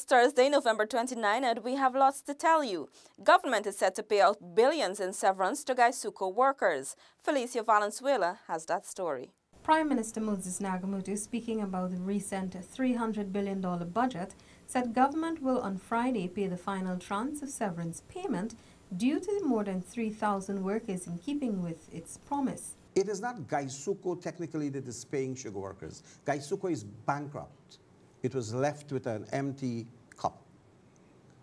Thursday, November 29, and we have lots to tell you. Government is set to pay out billions in severance to Gaisuco workers. Felicia Valenzuela has that story. Prime Minister Moses Nagamutu, speaking about the recent $300 billion budget, said government will on Friday pay the final tranche of severance payment due to more than 3,000 workers, in keeping with its promise. It is not Gaisuco technically that is paying sugar workers. Gaisuco is bankrupt. It was left with an empty cup.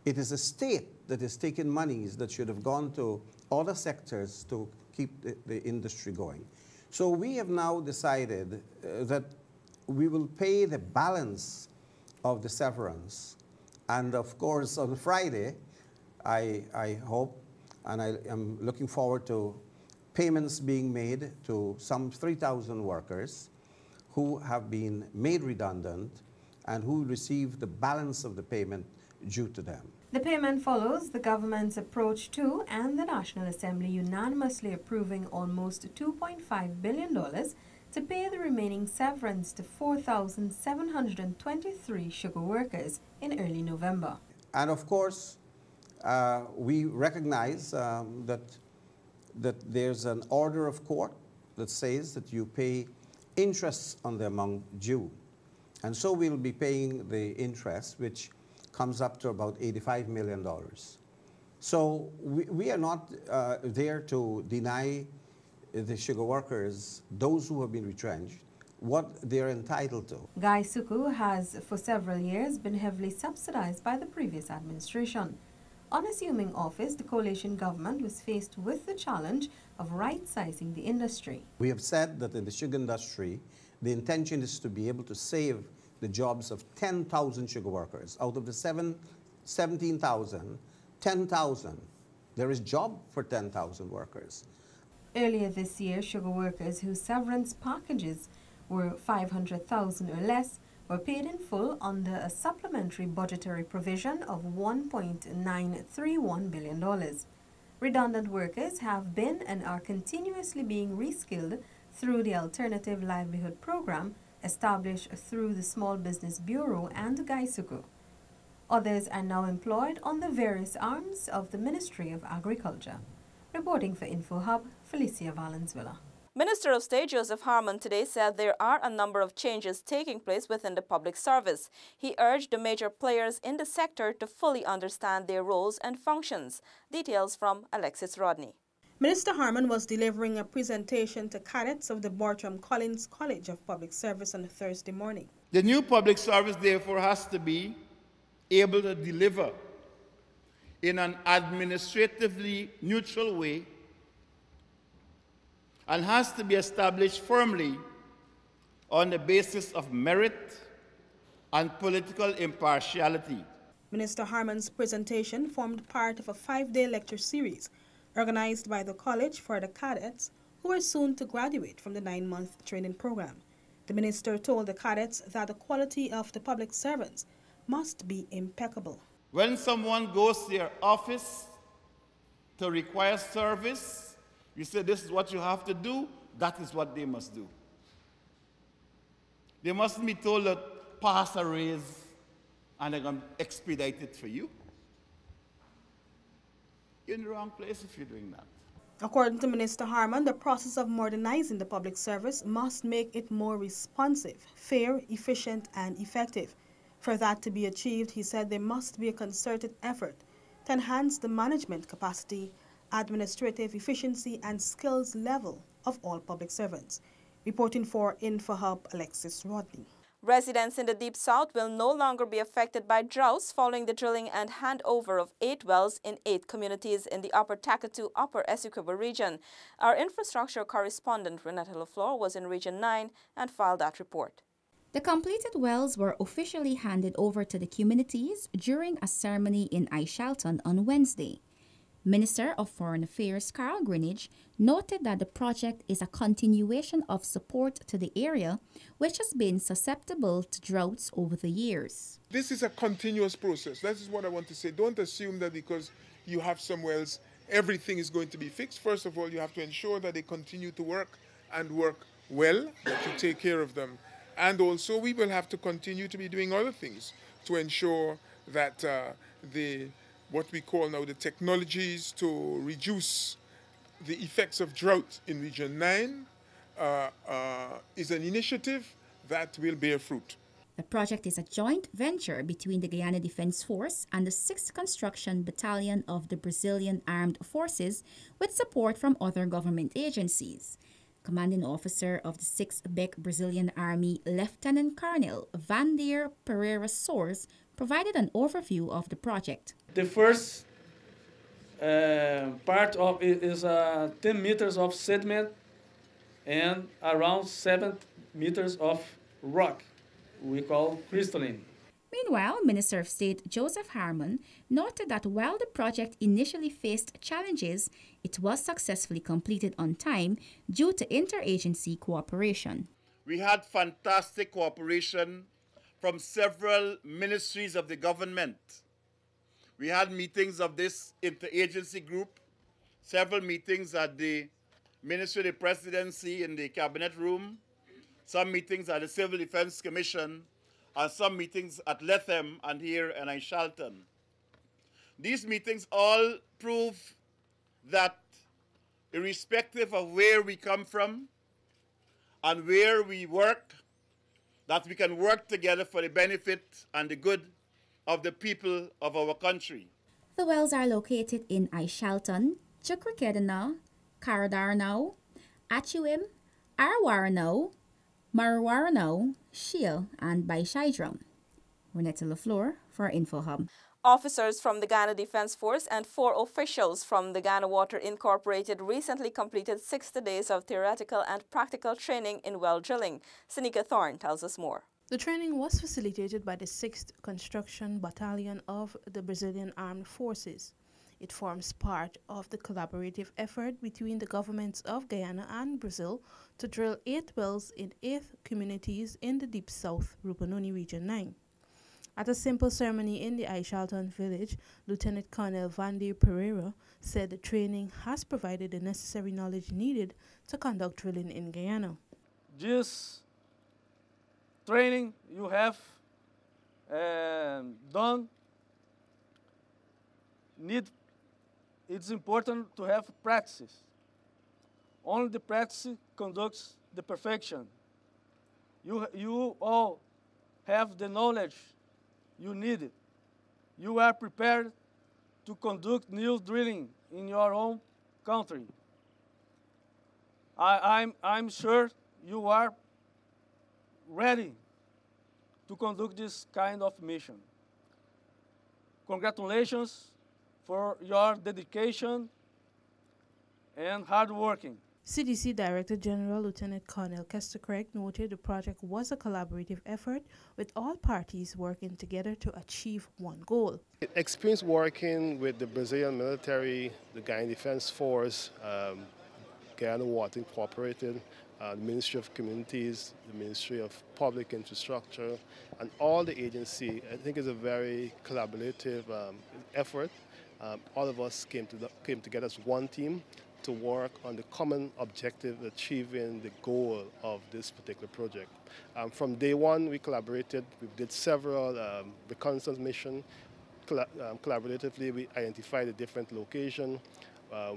It is a state that is taking monies that should have gone to other sectors to keep the industry going. So we have now decided that we will pay the balance of the severance. And of course, on Friday, I hope, and I am looking forward to payments being made to some 3,000 workers who have been made redundant and who receive the balance of the payment due to them. The payment follows the government's approach to and the National Assembly unanimously approving almost $2.5 billion to pay the remaining severance to 4,723 sugar workers in early November. And of course, we recognize that there's an order of court that says that you pay interest on the amount due. And so we'll be paying the interest, which comes up to about $85 million. So we are not there to deny the sugar workers, those who have been retrenched, what they're entitled to. Gaisuco has for several years been heavily subsidized by the previous administration. On assuming office, the coalition government was faced with the challenge of right-sizing the industry. We have said that in the sugar industry, the intention is to be able to save the jobs of 10,000 sugar workers. Out of the 17,000, 10,000, there is job for 10,000 workers. Earlier this year, sugar workers whose severance packages were $500,000 or less were paid in full under a supplementary budgetary provision of $1.931 billion. Redundant workers have been and are continuously being reskilled through the Alternative Livelihood Program established through the Small Business Bureau and Gaisuco. Others are now employed on the various arms of the Ministry of Agriculture. Reporting for InfoHub, Felicia Valenzuela. Minister of State Joseph Harmon today said there are a number of changes taking place within the public service. He urged the major players in the sector to fully understand their roles and functions. Details from Alexis Rodney. Minister Harmon was delivering a presentation to cadets of the Bartram Collins College of Public Service on Thursday morning. The new public service, therefore, has to be able to deliver in an administratively neutral way and has to be established firmly on the basis of merit and political impartiality. Minister Harmon's presentation formed part of a 5-day lecture series organized by the college for the cadets who are soon to graduate from the 9-month training program. The minister told the cadets that the quality of the public servants must be impeccable. When someone goes to their office to require service, you say this is what you have to do, that is what they must do. They mustn't be told that pass a raise and they're going to expedite it for you. You're in the wrong place if you're doing that. According to Minister Harmon, the process of modernizing the public service must make it more responsive, fair, efficient, and effective. For that to be achieved, he said there must be a concerted effort to enhance the management capacity, administrative efficiency, and skills level of all public servants. Reporting for InfoHub, Alexis Rodney. Residents in the Deep South will no longer be affected by droughts following the drilling and handover of 8 wells in 8 communities in the Upper Takatu, Upper Essequibo region. Our infrastructure correspondent Renata LaFleur was in Region 9 and filed that report. The completed wells were officially handed over to the communities during a ceremony in Aishalton on Wednesday. Minister of Foreign Affairs Carl Greenidge noted that the project is a continuation of support to the area, which has been susceptible to droughts over the years. This is a continuous process. That is what I want to say. Don't assume that because you have some wells, everything is going to be fixed. First of all, you have to ensure that they continue to work and work well, that you take care of them. And also, we will have to continue to be doing other things to ensure that what we call now the technologies to reduce the effects of drought in Region 9 is an initiative that will bear fruit. The project is a joint venture between the Guyana Defense Force and the 6th Construction Battalion of the Brazilian Armed Forces, with support from other government agencies. Commanding Officer of the 6th BEC Brazilian Army, Lieutenant Colonel Vandir Pereira Soares, provided an overview of the project. The first part of it is 10 meters of sediment and around 7 meters of rock, we call crystalline. Meanwhile, Minister of State Joseph Harmon noted that while the project initially faced challenges, it was successfully completed on time due to interagency cooperation. We had fantastic cooperation from several ministries of the government. We had meetings of this interagency group, several meetings at the Ministry of the Presidency in the Cabinet Room, some meetings at the Civil Defense Commission, and some meetings at Lethem and here in Aishalton. These meetings all prove that irrespective of where we come from and where we work, that we can work together for the benefit and the good of the people of our country. The wells are located in Aishalton, Chukwukedana, Karadarnau, Achuim, Arwaranau, Marwaranau, Shiel, and Baishaidram. Renetta LaFleur for InfoHub. Officers from the Guyana Defense Force and 4 officials from the Guyana Water Incorporated recently completed 60 days of theoretical and practical training in well drilling. Senika Thorne tells us more. The training was facilitated by the 6th Construction Battalion of the Brazilian Armed Forces. It forms part of the collaborative effort between the governments of Guyana and Brazil to drill 8 wells in 8 communities in the Deep South Rupununi Region 9. At a simple ceremony in the Aishalton village, Lieutenant Colonel Vandir Pereira said the training has provided the necessary knowledge needed to conduct drilling in Guyana. This training you have done, it's important to have practice. Only the practice conducts the perfection. You all have the knowledge you need. You are prepared to conduct new drilling in your own country. I'm sure you are ready to conduct this kind of mission. Congratulations for your dedication and hard working. CDC Director General Lieutenant Colonel Kester Craig noted the project was a collaborative effort with all parties working together to achieve one goal. Experience working with the Brazilian military, the Guyana Defense Force, Guyana Water Incorporated, the Ministry of Communities, the Ministry of Public Infrastructure, and all the agency, I think is a very collaborative effort. All of us came together as one team to work on the common objective of achieving the goal of this particular project. From day one, we collaborated. We did several reconnaissance missions. Collaboratively, we identified the different locations.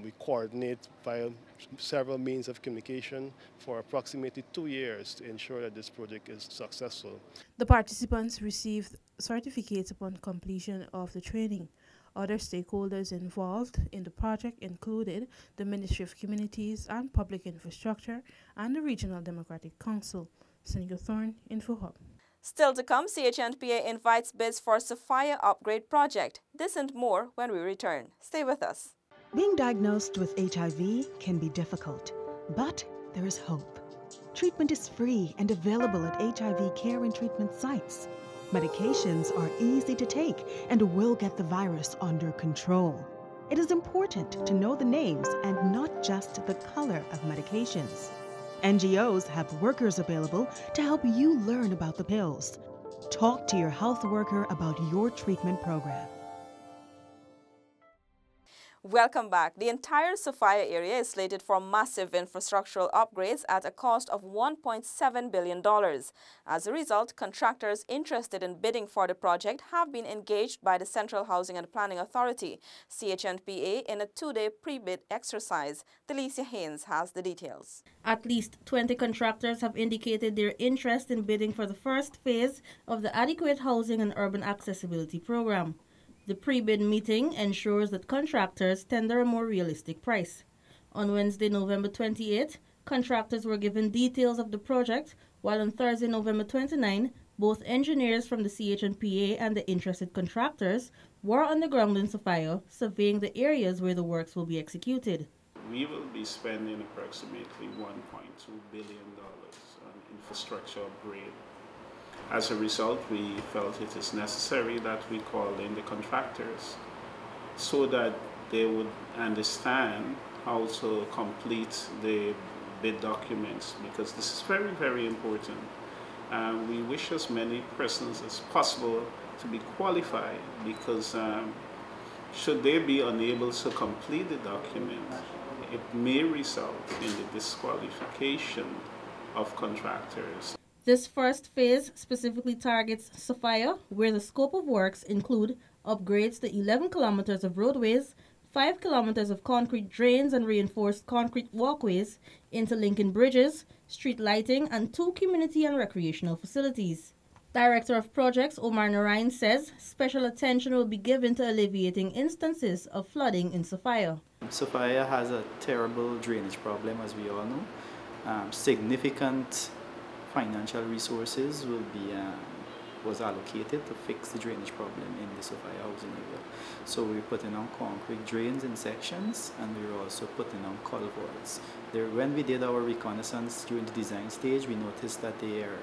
We coordinate via several means of communication for approximately 2 years to ensure that this project is successful. The participants received certificates upon completion of the training. Other stakeholders involved in the project included the Ministry of Communities and Public Infrastructure and the Regional Democratic Council. Senika Thorne, InfoHub. Still to come, CHNPA invites bids for Sophia upgrade project. This and more when we return. Stay with us. Being diagnosed with HIV can be difficult, but there is hope. Treatment is free and available at HIV care and treatment sites. Medications are easy to take and will get the virus under control. It is important to know the names and not just the color of medications. NGOs have workers available to help you learn about the pills. Talk to your health worker about your treatment program. Welcome back. The entire Sophia area is slated for massive infrastructural upgrades at a cost of $1.7 billion. As a result, contractors interested in bidding for the project have been engaged by the Central Housing and Planning Authority, CHNPA, in a two-day pre-bid exercise. Delicia Haynes has the details. At least 20 contractors have indicated their interest in bidding for the first phase of the Adequate Housing and Urban Accessibility Program. The pre-bid meeting ensures that contractors tender a more realistic price. On Wednesday, November 28, contractors were given details of the project, while on Thursday, November 29, both engineers from the CHNPA and the interested contractors were on the ground in Sophia, surveying the areas where the works will be executed. We will be spending approximately $1.2 billion on infrastructure upgrade. As a result, we felt it is necessary that we call in the contractors so that they would understand how to complete the bid documents, because this is very, very important. We wish as many persons as possible to be qualified, because should they be unable to complete the document, it may result in the disqualification of contractors. This first phase specifically targets Sophia, where the scope of works include upgrades to 11 kilometers of roadways, 5 kilometers of concrete drains and reinforced concrete walkways, interlinking bridges, street lighting, and 2 community and recreational facilities. Director of Projects Omar Narayan says special attention will be given to alleviating instances of flooding in Sophia. Sophia has a terrible drainage problem, as we all know. Significant financial resources was allocated to fix the drainage problem in the Sophia housing area. So we're putting on concrete drains in sections, and we're also putting on culverts. When we did our reconnaissance during the design stage, we noticed that there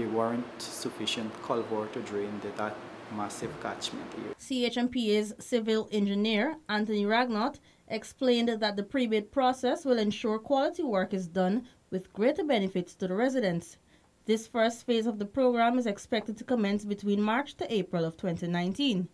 weren't sufficient culvert to drain that massive catchment area. CHNPA's civil engineer, Anthony Ragnott, explained that the pre-bid process will ensure quality work is done with greater benefits to the residents. This first phase of the program is expected to commence between March to April of 2019.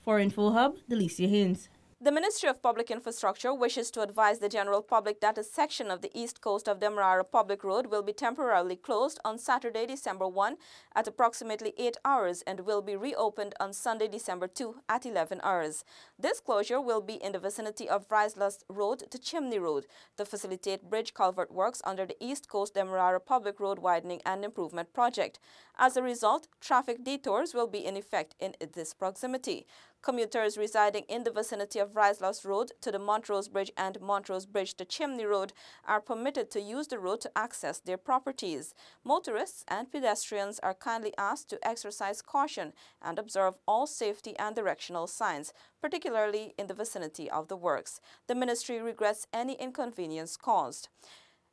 For InfoHub, Delicia Haynes. The Ministry of Public Infrastructure wishes to advise the general public that a section of the east coast of Demerara Public Road will be temporarily closed on Saturday, December 1 at approximately 8 hours and will be reopened on Sunday, December 2 at 11 hours. This closure will be in the vicinity of Riseless Road to Chimney Road to facilitate bridge culvert works under the East Coast Demerara Public Road Widening and Improvement Project. As a result, traffic detours will be in effect in this proximity. Commuters residing in the vicinity of Riseless Road to the Montrose Bridge and Montrose Bridge to Chimney Road are permitted to use the road to access their properties. Motorists and pedestrians are kindly asked to exercise caution and observe all safety and directional signs, particularly in the vicinity of the works. The ministry regrets any inconvenience caused.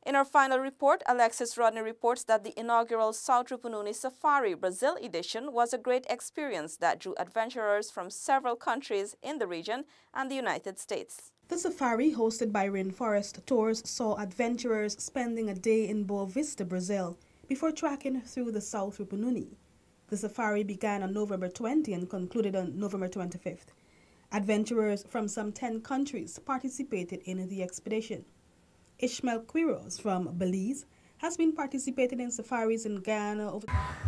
In our final report, Alexis Rodney reports that the inaugural South Rupununi Safari Brazil edition was a great experience that drew adventurers from several countries in the region and the United States. The safari, hosted by Rainforest Tours, saw adventurers spending a day in Boa Vista, Brazil, before trekking through the South Rupununi. The safari began on November 20 and concluded on November 25th. Adventurers from some 10 countries participated in the expedition. Ishmael Quiros from Belize has been participating in safaris in Guyana.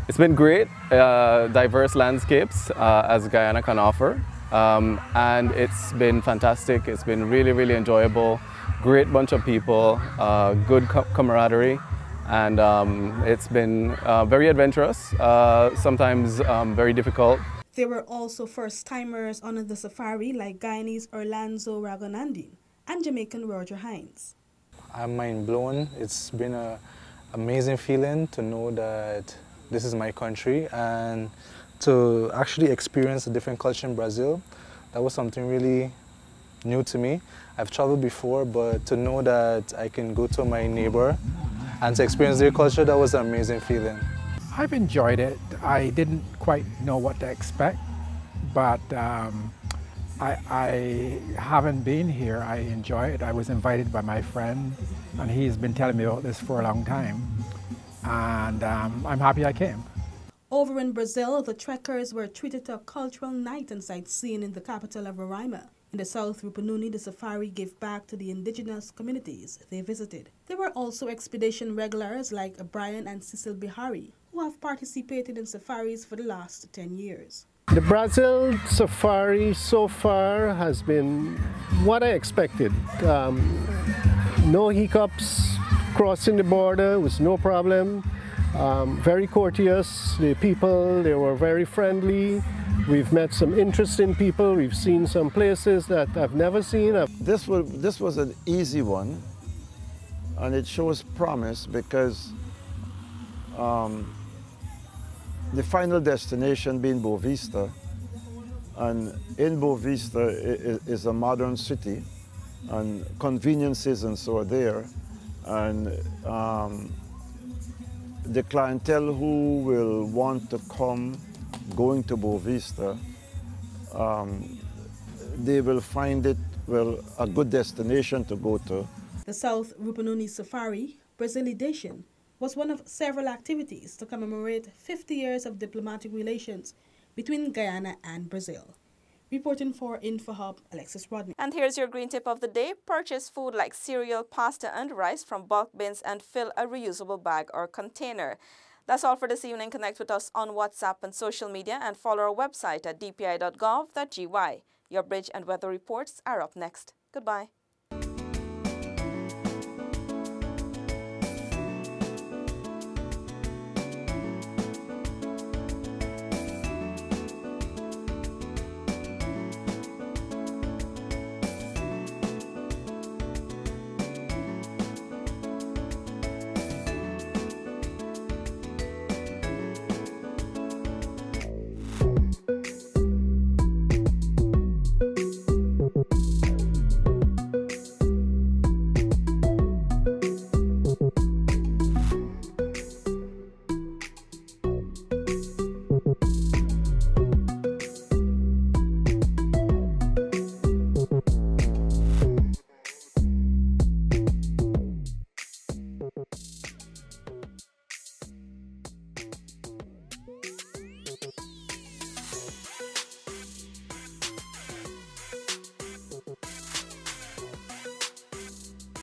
It's been great, diverse landscapes as Guyana can offer, and it's been fantastic. It's been really, really enjoyable. Great bunch of people, good camaraderie, and it's been very adventurous, sometimes very difficult. There were also first-timers on the safari like Guyanese Orlando Ragonandin and Jamaican Roger Hines. I'm mind blown. It's been an amazing feeling to know that this is my country and to actually experience a different culture in Brazil. That was something really new to me. I've traveled before, but to know that I can go to my neighbor and to experience their culture, that was an amazing feeling. I've enjoyed it. I didn't quite know what to expect, but I haven't been here. I enjoy it. I was invited by my friend, and he's been telling me about this for a long time, and I'm happy I came. Over in Brazil, the trekkers were treated to a cultural night and sightseeing in the capital of Roraima. In the South Rupununi, the safari gave back to the indigenous communities they visited. There were also expedition regulars like Brian and Cecil Bihari, who have participated in safaris for the last 10 years. The Brazil safari so far has been what I expected. No hiccups crossing the border was no problem. Very courteous, the people, they were very friendly. We've met some interesting people. We've seen some places that I've never seen. This was an easy one, and it shows promise because the final destination being Boavista, and in Boavista is a modern city, and conveniences and so are there, and the clientele who will want to come going to Boavista, they will find it, well, a good destination to go to. The South Rupununi Safari, Brazil edition, was one of several activities to commemorate 50 years of diplomatic relations between Guyana and Brazil. Reporting for InfoHub, Alexis Rodney. And here's your green tip of the day. Purchase food like cereal, pasta, and rice from bulk bins and fill a reusable bag or container. That's all for this evening. Connect with us on WhatsApp and social media and follow our website at dpi.gov.gy. Your bridge and weather reports are up next. Goodbye.